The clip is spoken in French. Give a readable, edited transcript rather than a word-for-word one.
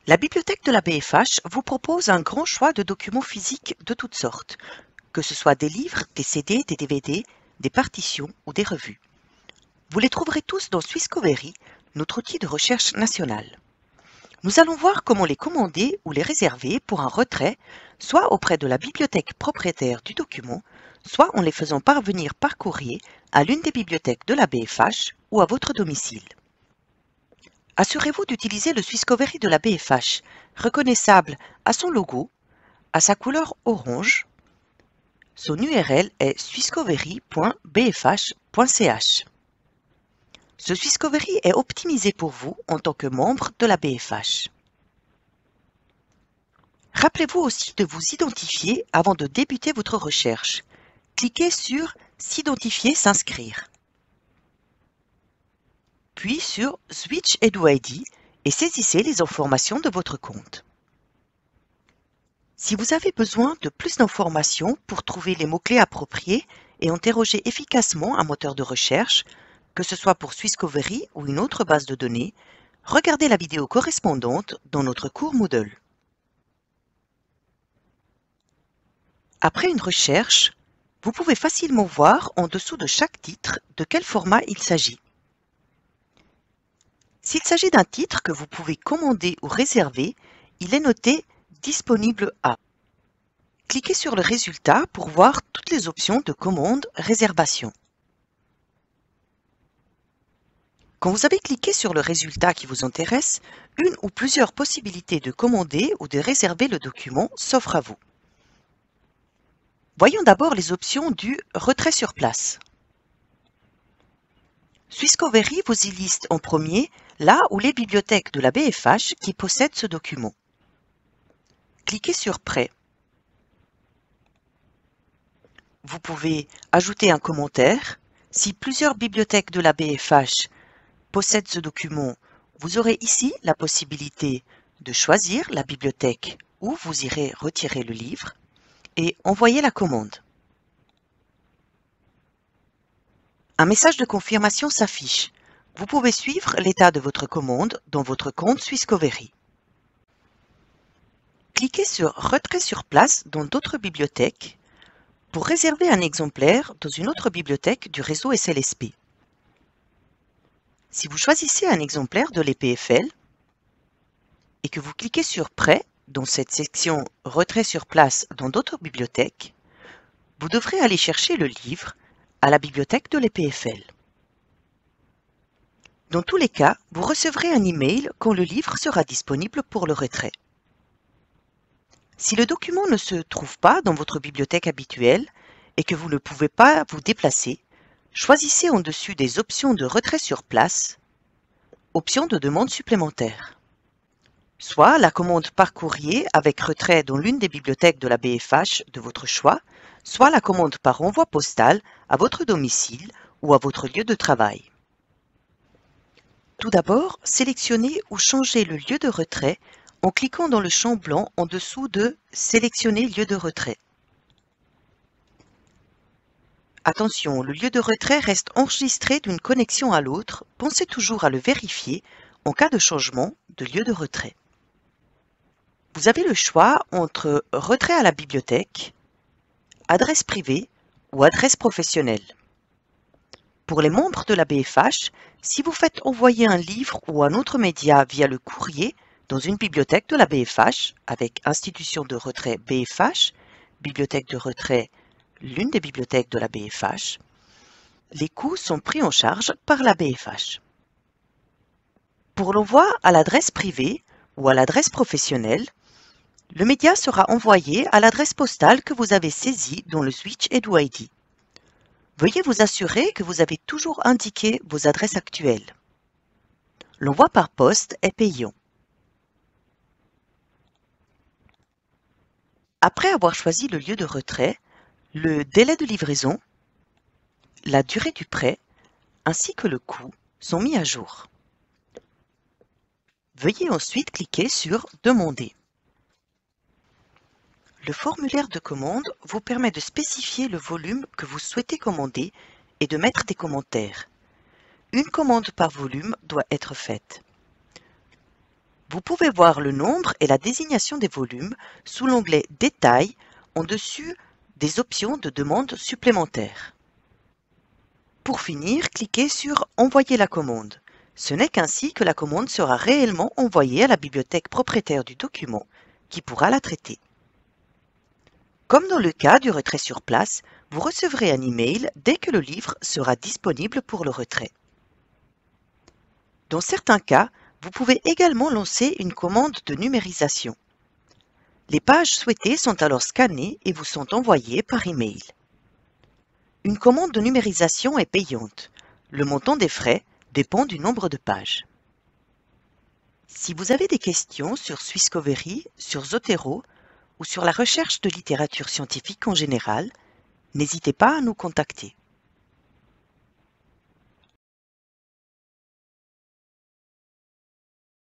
La bibliothèque de la BFH vous propose un grand choix de documents physiques de toutes sortes, que ce soit des livres, des CD, des DVD, des partitions ou des revues. Vous les trouverez tous dans Swisscovery, notre outil de recherche national. Nous allons voir comment les commander ou les réserver pour un retrait, soit auprès de la bibliothèque propriétaire du document, soit en les faisant parvenir par courrier à l'une des bibliothèques de la BFH ou à votre domicile. Assurez-vous d'utiliser le Swisscovery de la BFH, reconnaissable à son logo, à sa couleur orange. Son URL est swisscovery.bfh.ch. Ce Swisscovery est optimisé pour vous en tant que membre de la BFH. Rappelez-vous aussi de vous identifier avant de débuter votre recherche. Cliquez sur « S'identifier, s'inscrire ». Puis sur « Switch EduID » et saisissez les informations de votre compte. Si vous avez besoin de plus d'informations pour trouver les mots-clés appropriés et interroger efficacement un moteur de recherche, que ce soit pour Swisscovery ou une autre base de données, regardez la vidéo correspondante dans notre cours Moodle. Après une recherche, vous pouvez facilement voir en dessous de chaque titre de quel format il s'agit. S'il s'agit d'un titre que vous pouvez commander ou réserver, il est noté « Disponible à ». Cliquez sur le résultat pour voir toutes les options de commande réservation. Quand vous avez cliqué sur le résultat qui vous intéresse, une ou plusieurs possibilités de commander ou de réserver le document s'offrent à vous. Voyons d'abord les options du retrait sur place. Swisscovery vous y liste en premier là où les bibliothèques de la BFH qui possèdent ce document. Cliquez sur Prêt. Vous pouvez ajouter un commentaire. Si plusieurs bibliothèques de la BFH possèdent ce document, vous aurez ici la possibilité de choisir la bibliothèque où vous irez retirer le livre et envoyer la commande. Un message de confirmation s'affiche. Vous pouvez suivre l'état de votre commande dans votre compte Swisscovery. Cliquez sur Retrait sur place dans d'autres bibliothèques pour réserver un exemplaire dans une autre bibliothèque du réseau SLSP. Si vous choisissez un exemplaire de l'EPFL et que vous cliquez sur Prêt dans cette section Retrait sur place dans d'autres bibliothèques, vous devrez aller chercher le livre à la bibliothèque de l'EPFL. Dans tous les cas, vous recevrez un email quand le livre sera disponible pour le retrait. Si le document ne se trouve pas dans votre bibliothèque habituelle et que vous ne pouvez pas vous déplacer, choisissez en dessus des options de retrait sur place, option de demande supplémentaire. Soit la commande par courrier avec retrait dans l'une des bibliothèques de la BFH de votre choix, soit la commande par envoi postal à votre domicile ou à votre lieu de travail. Tout d'abord, sélectionnez ou changez le lieu de retrait en cliquant dans le champ blanc en dessous de « Sélectionner lieu de retrait ». Attention, le lieu de retrait reste enregistré d'une connexion à l'autre. Pensez toujours à le vérifier en cas de changement de lieu de retrait. Vous avez le choix entre retrait à la bibliothèque, adresse privée ou adresse professionnelle. Pour les membres de la BFH, si vous faites envoyer un livre ou un autre média via le courrier dans une bibliothèque de la BFH avec institution de retrait BFH, bibliothèque de retrait l'une des bibliothèques de la BFH, les coûts sont pris en charge par la BFH. Pour l'envoi à l'adresse privée ou à l'adresse professionnelle, le média sera envoyé à l'adresse postale que vous avez saisie dans le Switch EduID. Veuillez vous assurer que vous avez toujours indiqué vos adresses actuelles. L'envoi par poste est payant. Après avoir choisi le lieu de retrait, le délai de livraison, la durée du prêt ainsi que le coût sont mis à jour. Veuillez ensuite cliquer sur « Demander ». Le formulaire de commande vous permet de spécifier le volume que vous souhaitez commander et de mettre des commentaires. Une commande par volume doit être faite. Vous pouvez voir le nombre et la désignation des volumes sous l'onglet Détails en dessus des options de demande supplémentaires. Pour finir, cliquez sur Envoyer la commande. Ce n'est qu'ainsi que la commande sera réellement envoyée à la bibliothèque propriétaire du document, qui pourra la traiter. Comme dans le cas du retrait sur place, vous recevrez un email dès que le livre sera disponible pour le retrait. Dans certains cas, vous pouvez également lancer une commande de numérisation. Les pages souhaitées sont alors scannées et vous sont envoyées par email. Une commande de numérisation est payante. Le montant des frais dépend du nombre de pages. Si vous avez des questions sur Swisscovery, sur Zotero ou sur la recherche de littérature scientifique en général, n'hésitez pas à nous contacter.